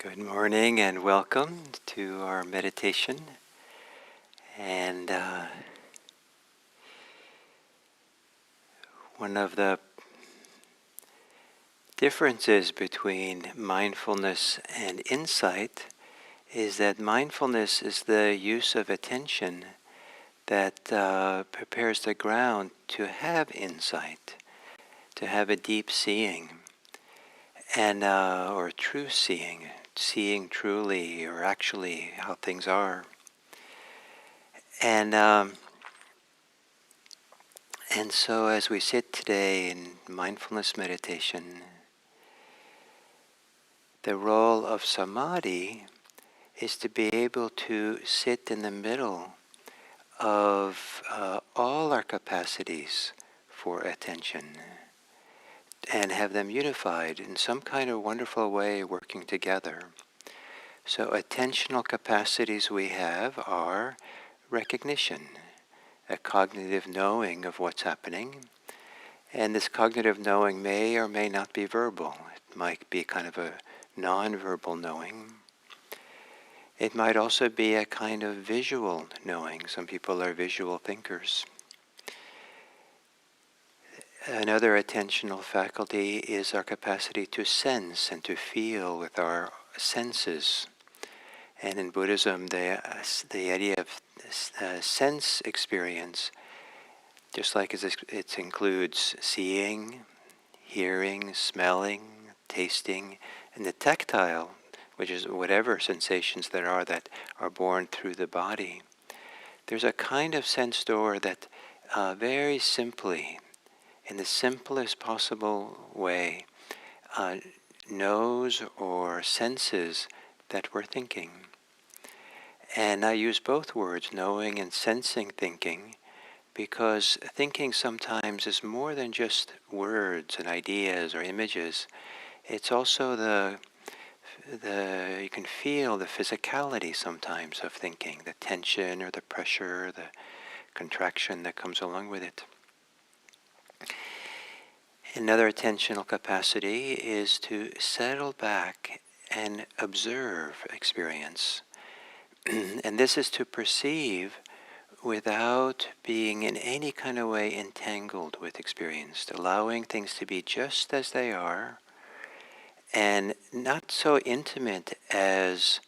Good morning and welcome to our meditation. And one of the differences between mindfulness and insight is that mindfulness is the use of attention that prepares the ground to have insight, to have a deep seeing, and or true seeing truly or actually how things are. And so as we sit today in mindfulness meditation, the role of samadhi is to be able to sit in the middle of all our capacities for attention and have them unified in some kind of wonderful way working together. So attentional capacities we have are recognition, a cognitive knowing of what's happening. And this cognitive knowing may or may not be verbal. It might be kind of a non-verbal knowing. It might also be a kind of visual knowing. Some people are visual thinkers. Another attentional faculty is our capacity to sense and to feel with our senses. And in Buddhism, the idea of sense experience, just like it includes seeing, hearing, smelling, tasting, and the tactile, which is whatever sensations there are that are born through the body. There's a kind of sense door that very simply, in the simplest possible way, knows or senses that we're thinking. And I use both words, knowing and sensing thinking, because thinking sometimes is more than just words and ideas or images. It's also you can feel the physicality sometimes of thinking, the tension or the pressure, the contraction that comes along with it. Another attentional capacity is to settle back and observe experience. And this is to perceive without being in any kind of way entangled with experience, allowing things to be just as they are, and not so intimate as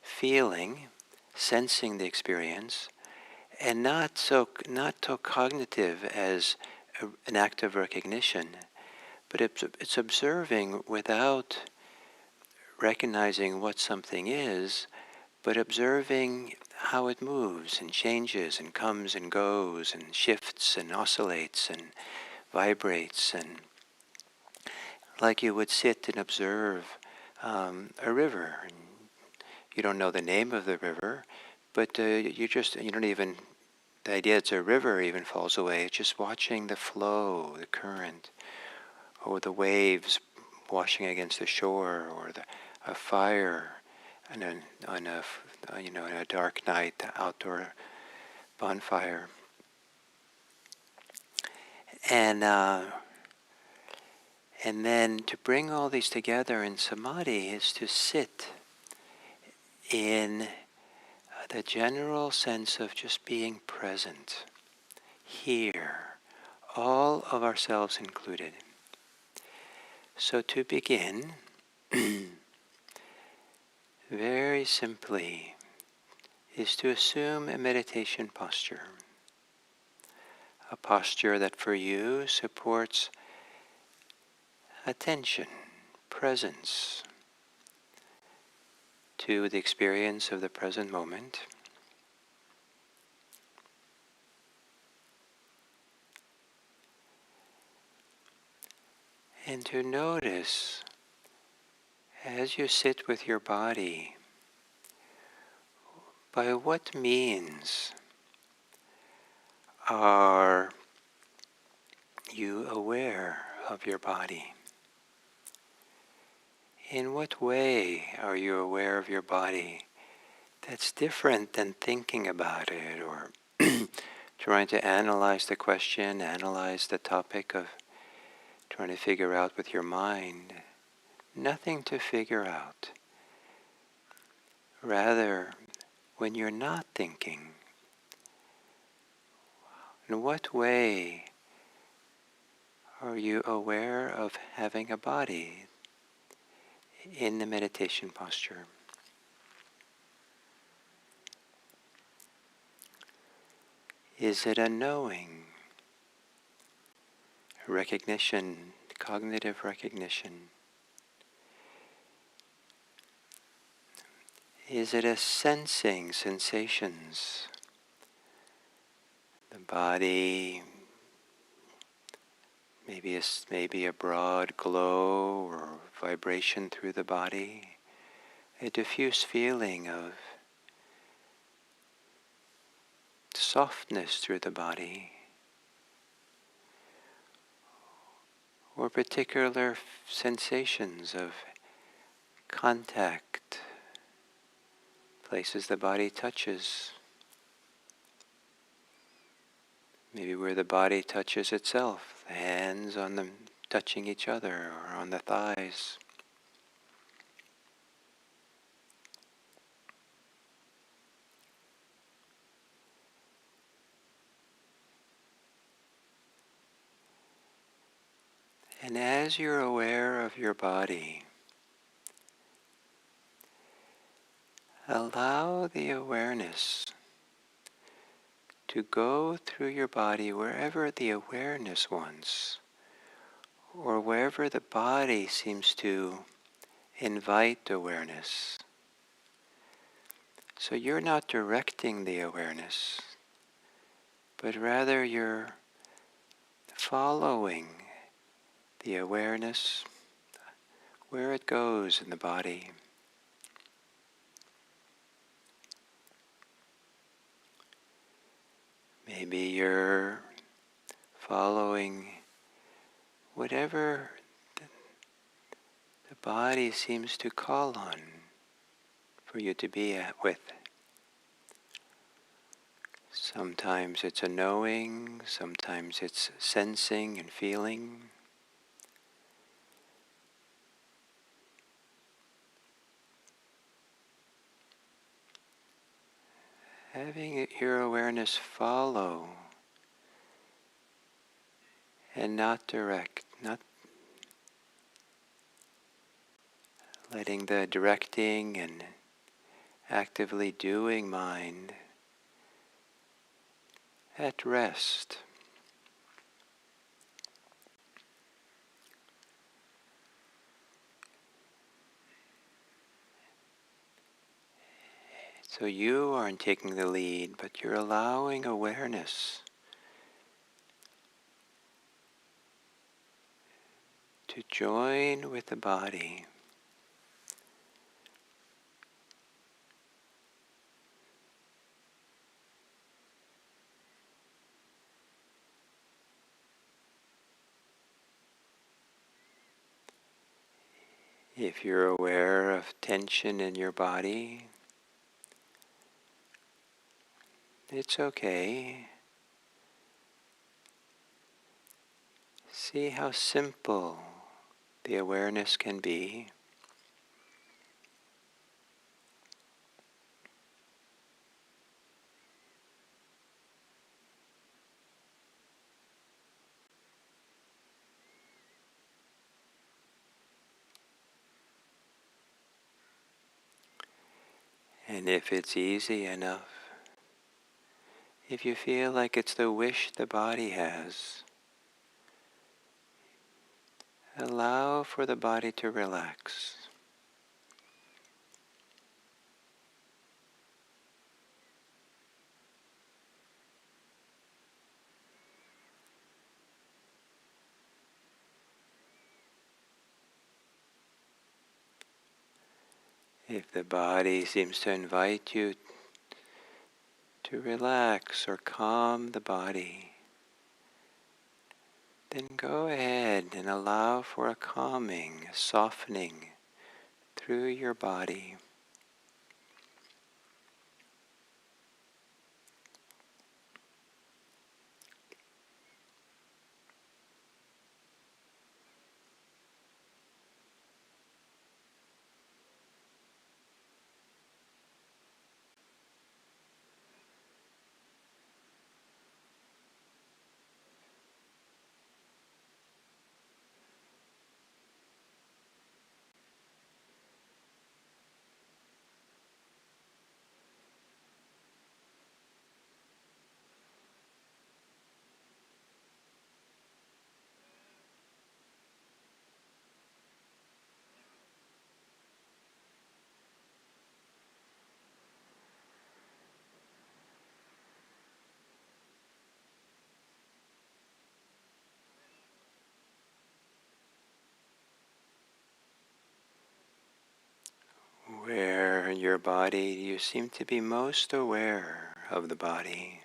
feeling, sensing the experience, and not so cognitive as an act of recognition, but it's observing without recognizing what something is, but observing how it moves and changes and comes and goes and shifts and oscillates and vibrates, and like you would sit and observe a river. And you don't know the name of the river, but you don't even, the idea it's a river even falls away. It's just watching the flow, the current, or the waves washing against the shore, or a fire on a dark night, outdoor bonfire. And then to bring all these together in samadhi is to sit in the general sense of just being present, here, all of ourselves included. So to begin, very simply, is to assume a meditation posture. A posture that for you supports attention, presence to the experience of the present moment. And to notice, as you sit with your body, by what means are you aware of your body? In what way are you aware of your body that's different than thinking about it or trying to analyze the question, analyze the topic of trying to figure out with your mind? Nothing to figure out. Rather, when you're not thinking, in what way are you aware of having a body in the meditation posture? Is it a knowing, recognition, cognitive recognition? Is it a sensing, sensations? The body, maybe a broad glow or vibration through the body, a diffuse feeling of softness through the body, or particular sensations of contact, places the body touches, maybe where the body touches itself, the hands on them touching each other or on the thighs. And as you're aware of your body, allow the awareness to go through your body wherever the awareness wants, or wherever the body seems to invite awareness. So you're not directing the awareness, but rather you're following the awareness where it goes in the body. Maybe you're following whatever the body seems to call on for you to be with. Sometimes it's a knowing, sometimes it's sensing and feeling. Having your awareness follow and not direct, not letting the directing and actively doing mind at rest. So you aren't taking the lead, but you're allowing awareness to join with the body. If you're aware of tension in your body, it's okay. See how simple the awareness can be. And if it's easy enough, if you feel like it's the wish the body has, allow for the body to relax. If the body seems to invite you to relax or calm the body, then go ahead and allow for a calming, a softening through your body. your body you seem to be most aware of the body?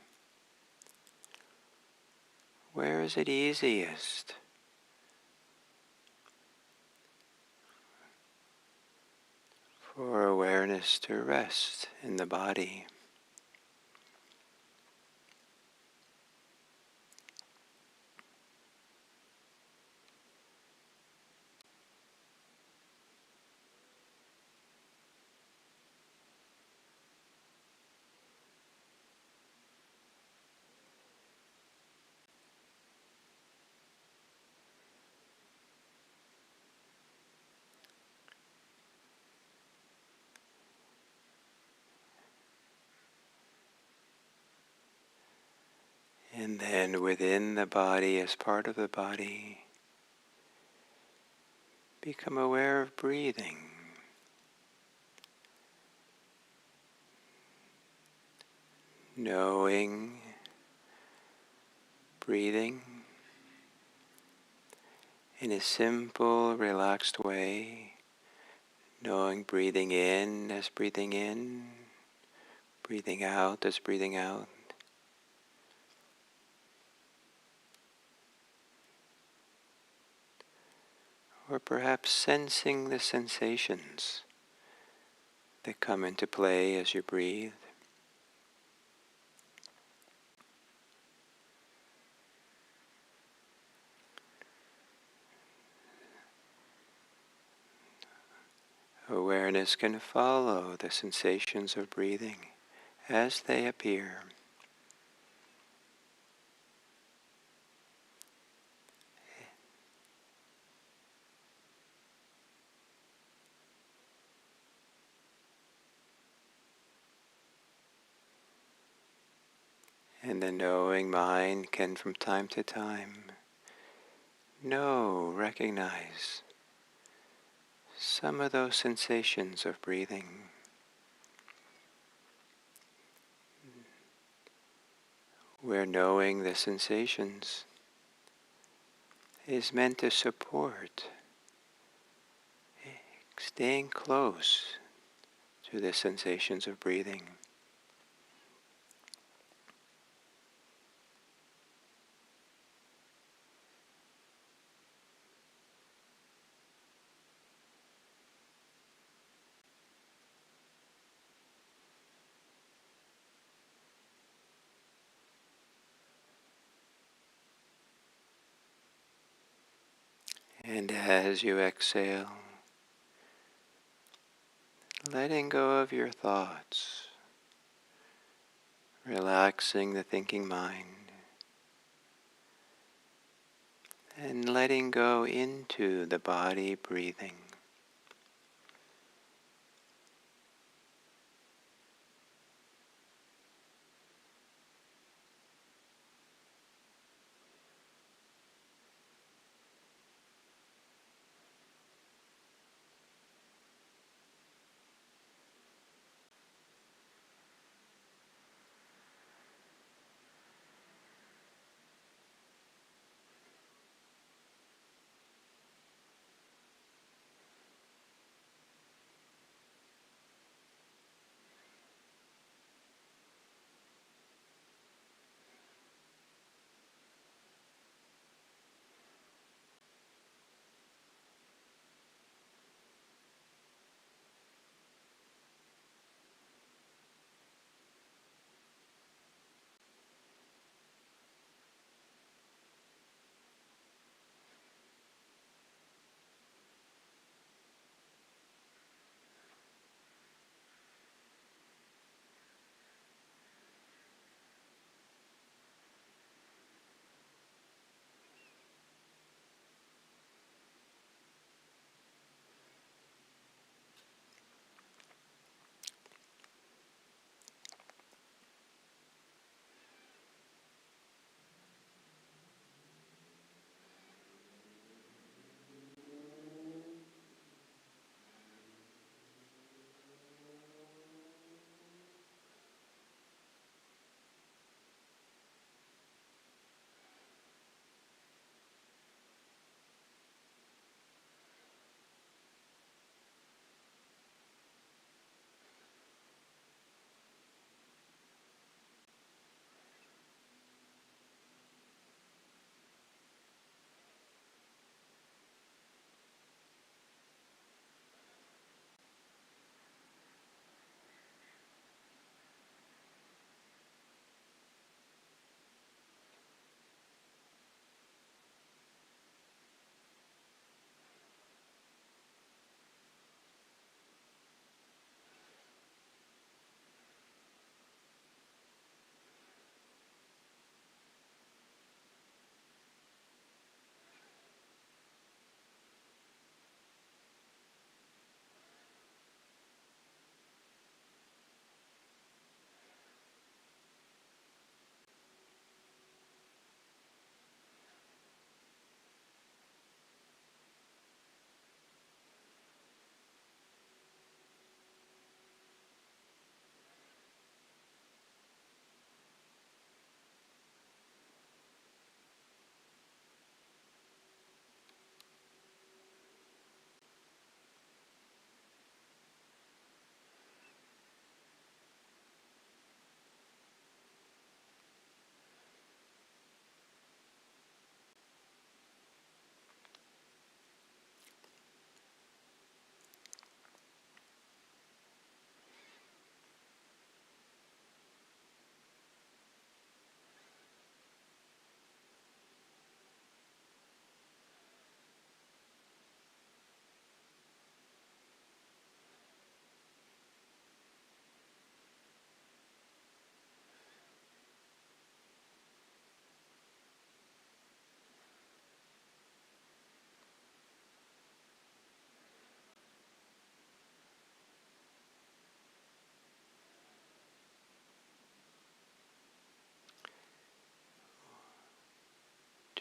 Where is it easiest for awareness to rest in the body? And then within the body, as part of the body, become aware of breathing. Knowing breathing in a simple, relaxed way. Knowing breathing in as breathing in, breathing out as breathing out. Or perhaps sensing the sensations that come into play as you breathe. Awareness can follow the sensations of breathing as they appear. And the knowing mind can from time to time recognize some of those sensations of breathing. Where knowing the sensations is meant to support staying close to the sensations of breathing. And as you exhale, letting go of your thoughts, relaxing the thinking mind, and letting go into the body breathing.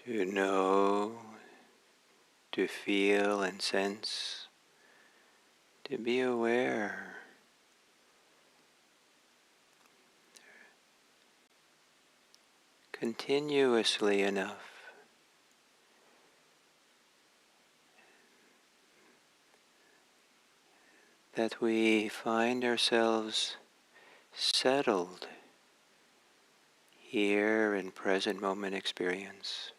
to know, to feel and sense, to be aware. Continuously enough that we find ourselves settled here in present moment experience.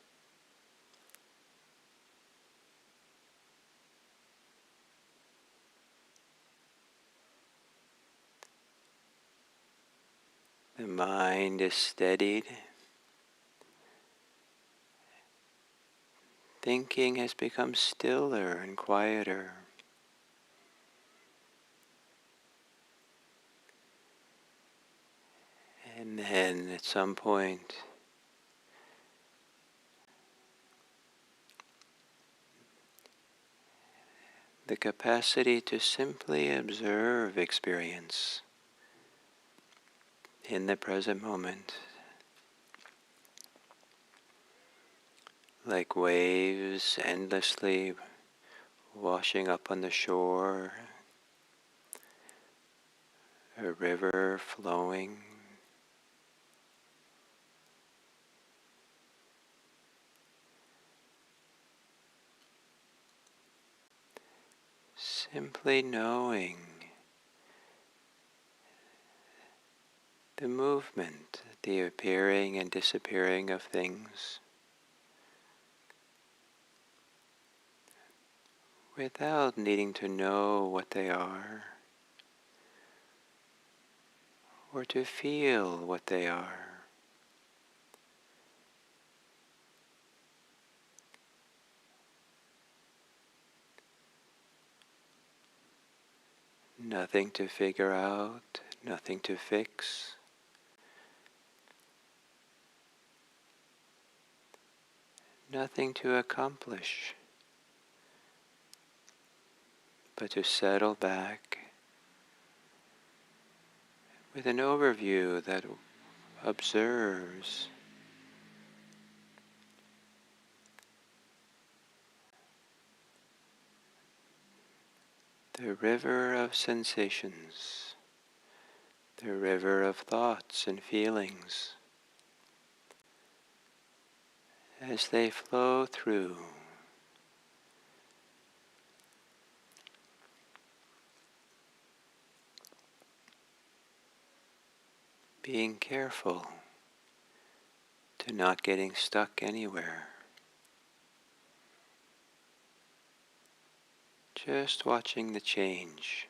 The mind is steadied. Thinking has become stiller and quieter. And then at some point, the capacity to simply observe experience in the present moment, like waves endlessly washing up on the shore, a river flowing. Simply knowing the movement, the appearing and disappearing of things, without needing to know what they are or to feel what they are. Nothing to figure out, nothing to fix. Nothing to accomplish, but to settle back with an overview that observes the river of sensations, the river of thoughts and feelings as they flow through. Being careful to not getting stuck anywhere. Just watching the change.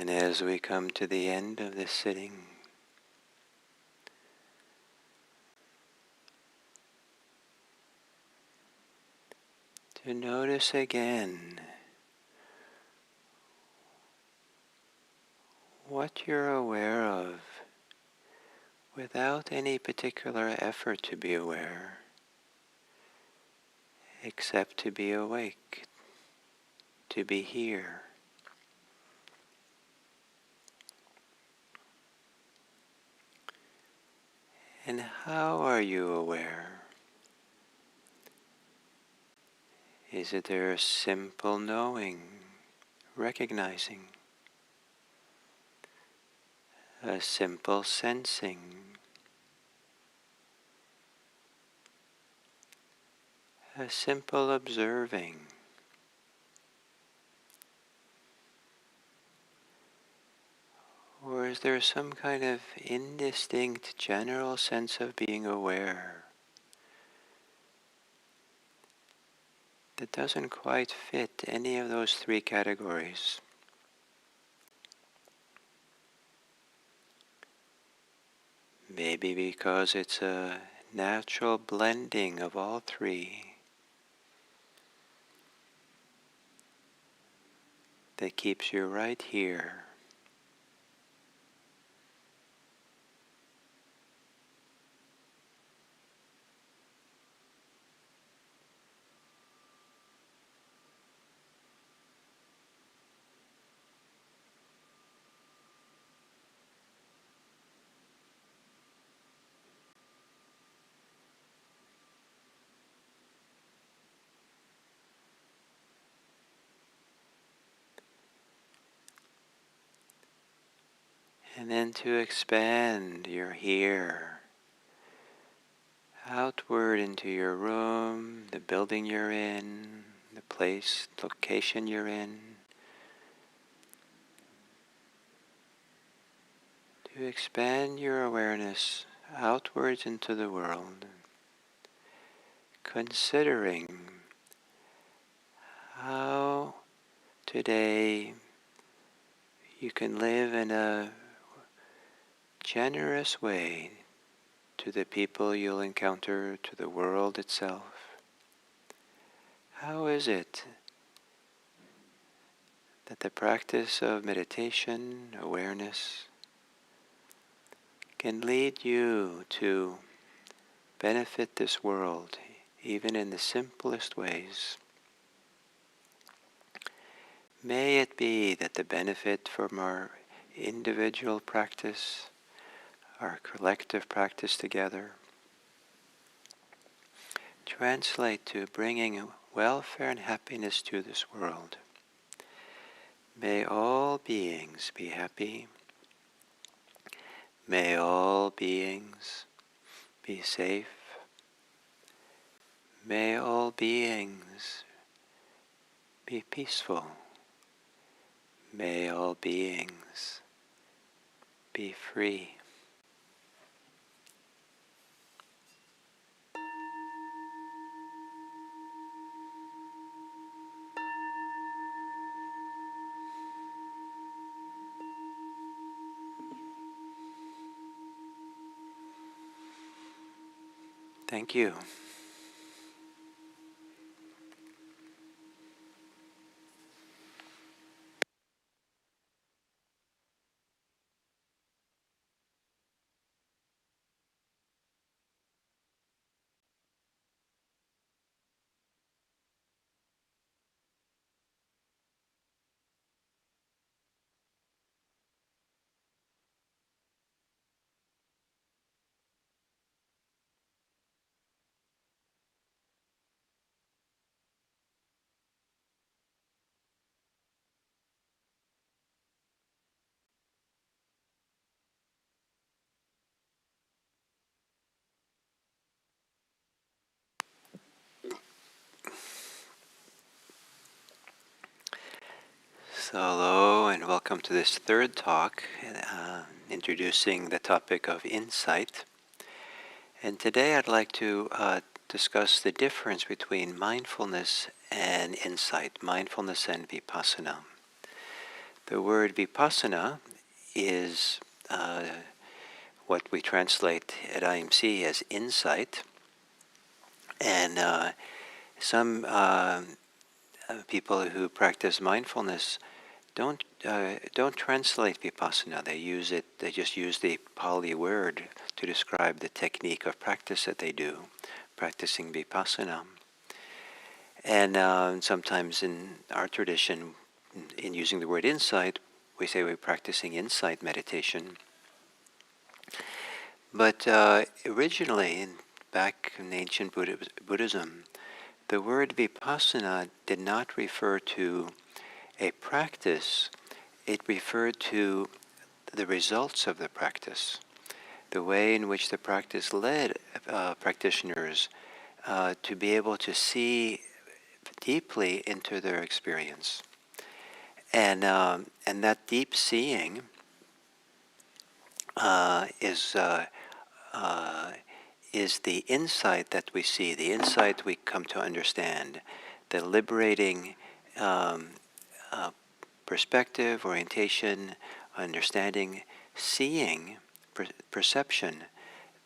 And as we come to the end of this sitting, to notice again what you're aware of without any particular effort to be aware, except to be awake, to be here. And how are you aware? Is it there a simple knowing, recognizing, a simple sensing, a simple observing? Or is there some kind of indistinct general sense of being aware that doesn't quite fit any of those three categories? Maybe because it's a natural blending of all three that keeps you right here. And then to expand your here outward into your room, the building you're in, the place, location you're in. To expand your awareness outwards into the world, considering how today you can live in a generous way to the people you'll encounter, to the world itself. How is it that the practice of meditation, awareness, can lead you to benefit this world, even in the simplest ways? May it be that the benefit from our individual practice, our collective practice together, translate to bringing welfare and happiness to this world. May all beings be happy. May all beings be safe. May all beings be peaceful. May all beings be free. Thank you. So hello and welcome to this third talk, introducing the topic of insight. And today I'd like to discuss the difference between mindfulness and insight, mindfulness and vipassana. The word vipassana is what we translate at IMC as insight, and some people who practice mindfulness don't translate vipassana. They use it. They just use the Pali word to describe the technique of practice that they do, practicing vipassana. And sometimes in our tradition, in using the word insight, we say we're practicing insight meditation. But originally, back in ancient Buddhism, the word vipassana did not refer to a practice. It referred to the results of the practice, the way in which the practice led practitioners to be able to see deeply into their experience. And that deep seeing is the insight that we see, the insight we come to understand, the liberating perspective, orientation, understanding, seeing, perception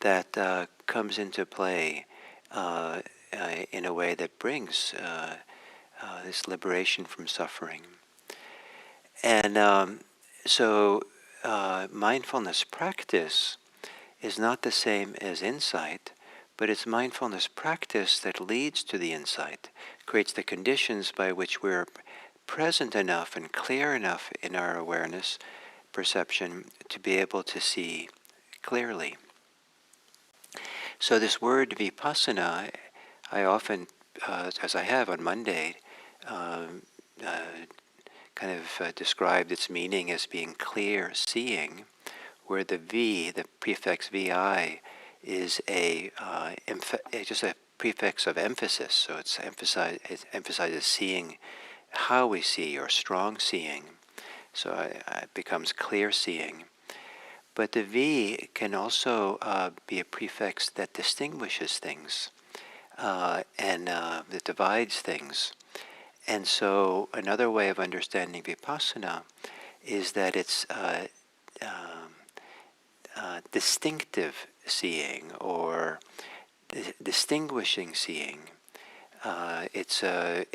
that comes into play in a way that brings this liberation from suffering. And so mindfulness practice is not the same as insight, but it's mindfulness practice that leads to the insight, creates the conditions by which we're present enough and clear enough in our awareness, perception, to be able to see clearly. So this word vipassana, I often, as I have on Monday, kind of described its meaning as being clear seeing, where the V, the prefix VI, is just a prefix of emphasis. So it emphasizes seeing how we see, or strong seeing. So it becomes clear seeing. But the V can also be a prefix that distinguishes things and that divides things. And so another way of understanding vipassana is that it's distinctive seeing, or distinguishing seeing. It's a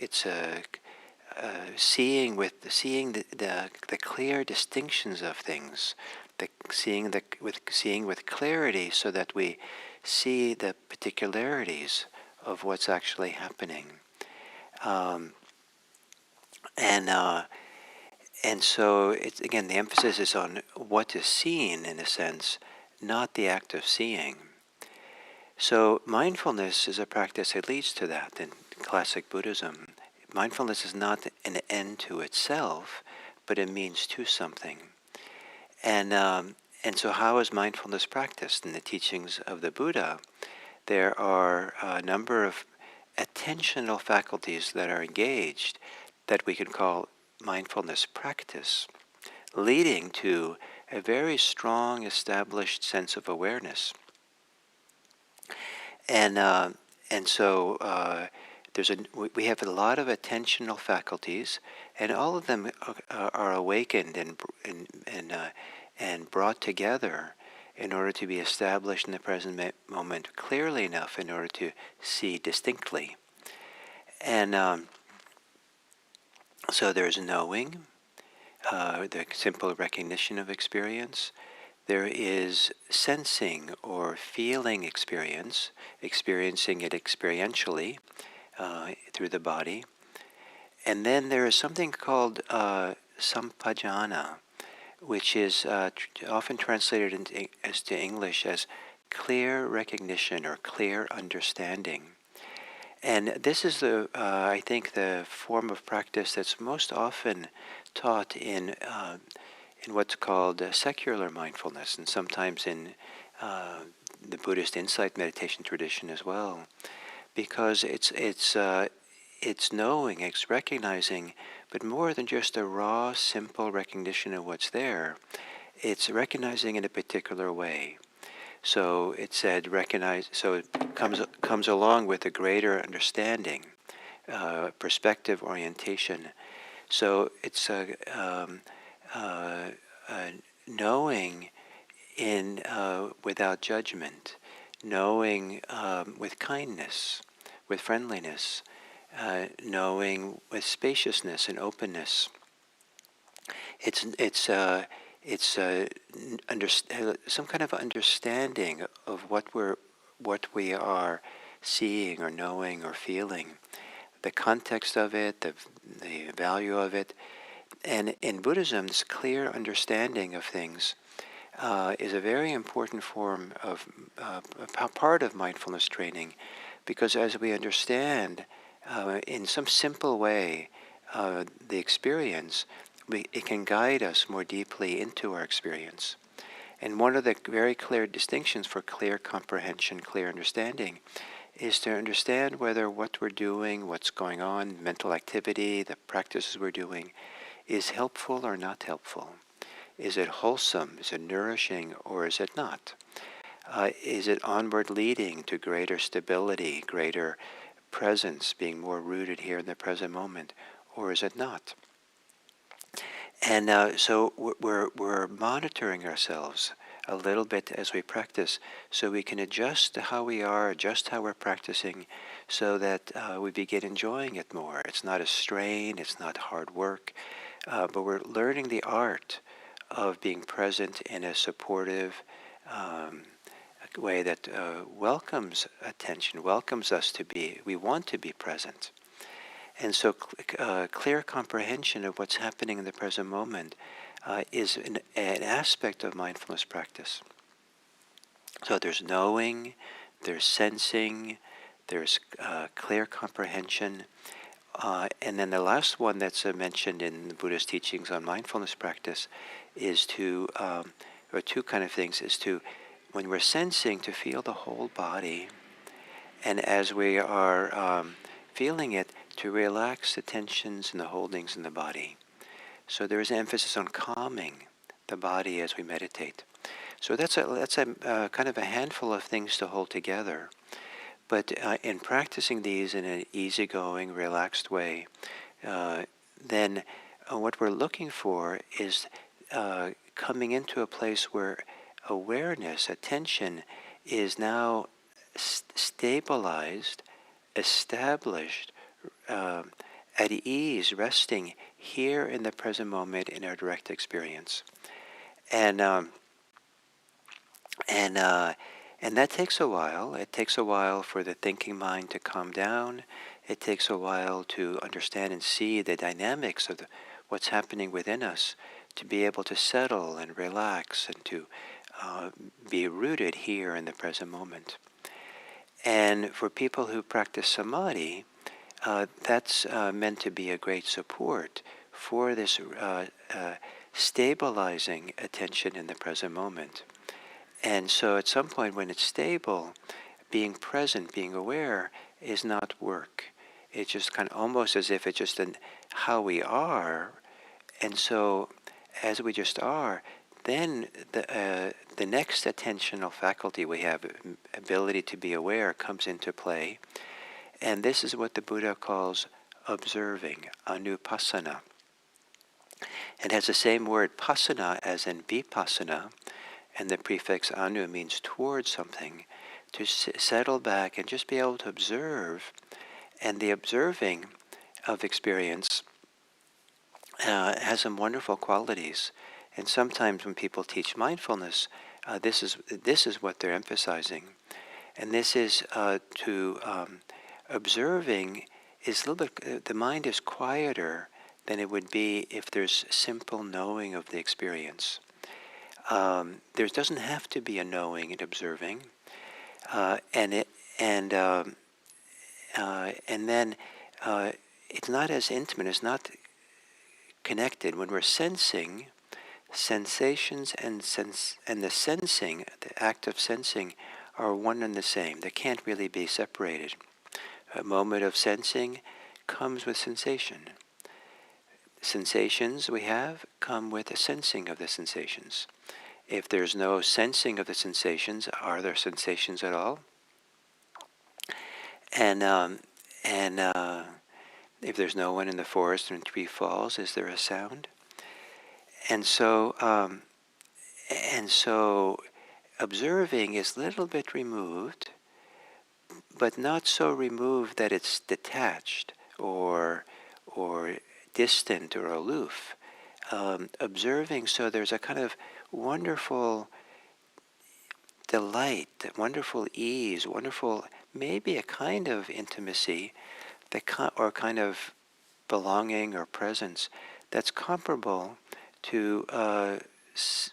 seeing the clear distinctions of things, seeing with clarity, so that we see the particularities of what's actually happening. And so, it's, again, the emphasis is on what is seen, in a sense, not the act of seeing. So mindfulness is a practice that leads to that in classic Buddhism. Mindfulness is not an end to itself, but a means to something. And so how is mindfulness practiced? In the teachings of the Buddha, there are a number of attentional faculties that are engaged that we can call mindfulness practice, leading to a very strong established sense of awareness. And so we have a lot of attentional faculties, and all of them are awakened and brought together in order to be established in the present moment clearly enough in order to see distinctly. And so there's knowing, the simple recognition of experience. There is sensing or feeling experience, experiencing it experientially through the body. And then there is something called sampajana, which is often translated into English as clear recognition or clear understanding. And this is I think, the form of practice that's most often taught in what's called secular mindfulness, and sometimes in the Buddhist insight meditation tradition as well, because it's knowing, it's recognizing, but more than just a raw, simple recognition of what's there, it's recognizing in a particular way. So it said recognize. So it comes along with a greater understanding, perspective, orientation. So it's uh, uh, knowing in without judgment, knowing with kindness, with friendliness, knowing with spaciousness and openness. It's some kind of understanding of what we are seeing or knowing or feeling, the context of it, the value of it. And in Buddhism, this clear understanding of things is a very important form of part of mindfulness training, because as we understand in some simple way the experience, it can guide us more deeply into our experience. And one of the very clear distinctions for clear comprehension, clear understanding, is to understand whether what we're doing, what's going on, mental activity, the practices we're doing, is helpful or not helpful. Is it wholesome? Is it nourishing? Or is it not? Is it onward leading to greater stability, greater presence, being more rooted here in the present moment? Or is it not? And so we're monitoring ourselves a little bit as we practice, so we can adjust how we are, adjust how we're practicing, so that we begin enjoying it more. It's not a strain, it's not hard work, but we're learning the art of being present in a supportive way that welcomes attention, welcomes us to be, we want to be present. And so clear comprehension of what's happening in the present moment is an aspect of mindfulness practice. So there's knowing, there's sensing, there's clear comprehension. And then the last one that's mentioned in the Buddha's teachings on mindfulness practice is to, or two kind of things, is to, when we're sensing, to feel the whole body. And as we are feeling it, to relax the tensions and the holdings in the body. So there is an emphasis on calming the body as we meditate. So that's a kind of a handful of things to hold together. But in practicing these in an easygoing, relaxed way, then what we're looking for is coming into a place where awareness, attention, is now stabilized, established, at ease, resting here in the present moment in our direct experience. And that takes a while. It takes a while for the thinking mind to calm down. It takes a while to understand and see the dynamics of what's happening within us, to be able to settle and relax and to be rooted here in the present moment. And for people who practice samadhi, that's meant to be a great support for this stabilizing attention in the present moment. And so at some point when it's stable, being present, being aware, is not work. It's just kind of almost as if it's just how we are. And so as we just are, then the next attentional faculty we have, ability to be aware, comes into play. And this is what the Buddha calls observing, anupassana. It has the same word pasana as in vipassana, and the prefix anu means towards something, to settle back and just be able to observe. And the observing of experience has some wonderful qualities. And sometimes when people teach mindfulness, this is what they're emphasizing. And this is observing is a little bit, the mind is quieter than it would be if there's simple knowing of the experience. There doesn't have to be a knowing and observing, and then it's not as intimate. It's not connected. When we're sensing, sensations and the sensing, the act of sensing, are one and the same. They can't really be separated. A moment of sensing comes with sensation. Sensations we have come with a sensing of the sensations. If there's no sensing of the sensations, are there sensations at all? And if there's no one in the forest and a tree falls, is there a sound? And so, and so observing is a little bit removed, but not so removed that it's detached or distant or aloof. Observing, so there's a kind of wonderful delight, wonderful ease, wonderful, maybe a kind of intimacy, or kind of belonging or presence that's comparable to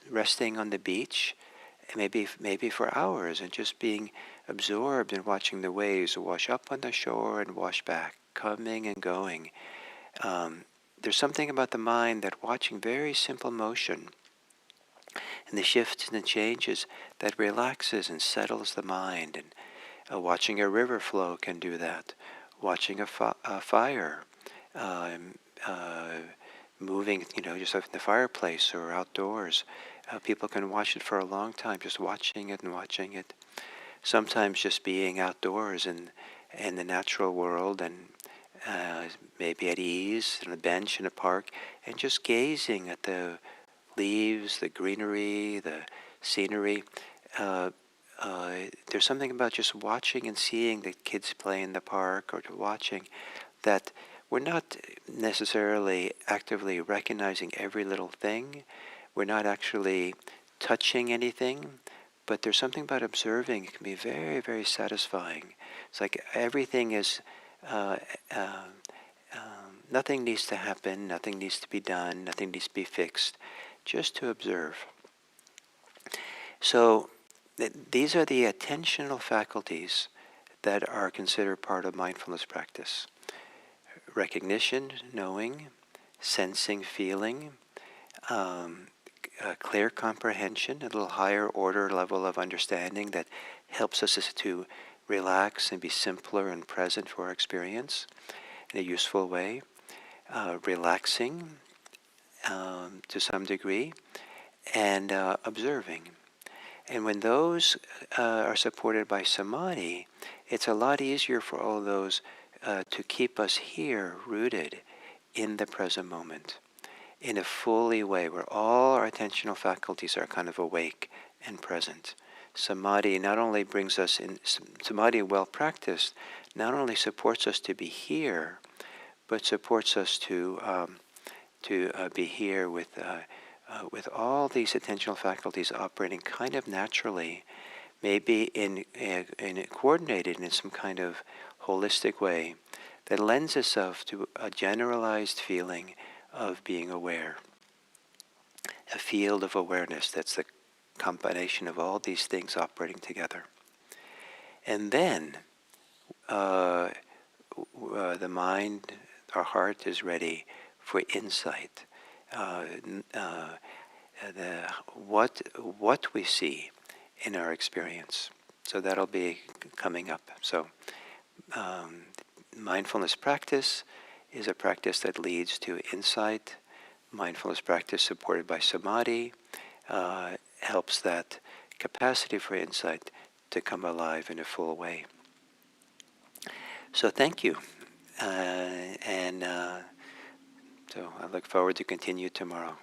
resting on the beach, maybe for hours, and just being absorbed in watching the waves wash up on the shore and wash back, coming and going. There's something about the mind that watching very simple motion and the shifts and the changes that relaxes and settles the mind. And watching a river flow can do that. Watching a fire, um, uh, moving, just in the fireplace or outdoors. People can watch it for a long time, just watching it and watching it. Sometimes just being outdoors in the natural world, and maybe at ease on a bench in a park, and just gazing at the leaves, the greenery, the scenery. Uh, there's something about just watching and seeing the kids play in the park, or watching that we're not necessarily actively recognizing every little thing. We're not actually touching anything, but there's something about observing. It can be very, very satisfying. It's like everything is, uh, uh, nothing needs to happen, nothing needs to be done, nothing needs to be fixed, just to observe. So these are the attentional faculties that are considered part of mindfulness practice. Recognition, knowing, sensing, feeling, clear comprehension, a little higher order level of understanding that helps us to relax and be simpler and present for our experience in a useful way. Relaxing to some degree, and observing. And when those are supported by samadhi, it's a lot easier for all those to keep us here rooted in the present moment in a fully way where all our attentional faculties are kind of awake and present. Samadhi not only brings us in, samadhi well practiced, not only supports us to be here, but supports us to be here with all these attentional faculties operating kind of naturally, maybe in coordinated in some kind of holistic way that lends itself to a generalized feeling of being aware, a field of awareness that's the combination of all these things operating together. And then the mind, our heart is ready for insight. What we see in our experience. So that'll be coming up. So mindfulness practice is a practice that leads to insight. Mindfulness practice supported by samadhi helps that capacity for insight to come alive in a full way. So thank you. And so I look forward to continue tomorrow.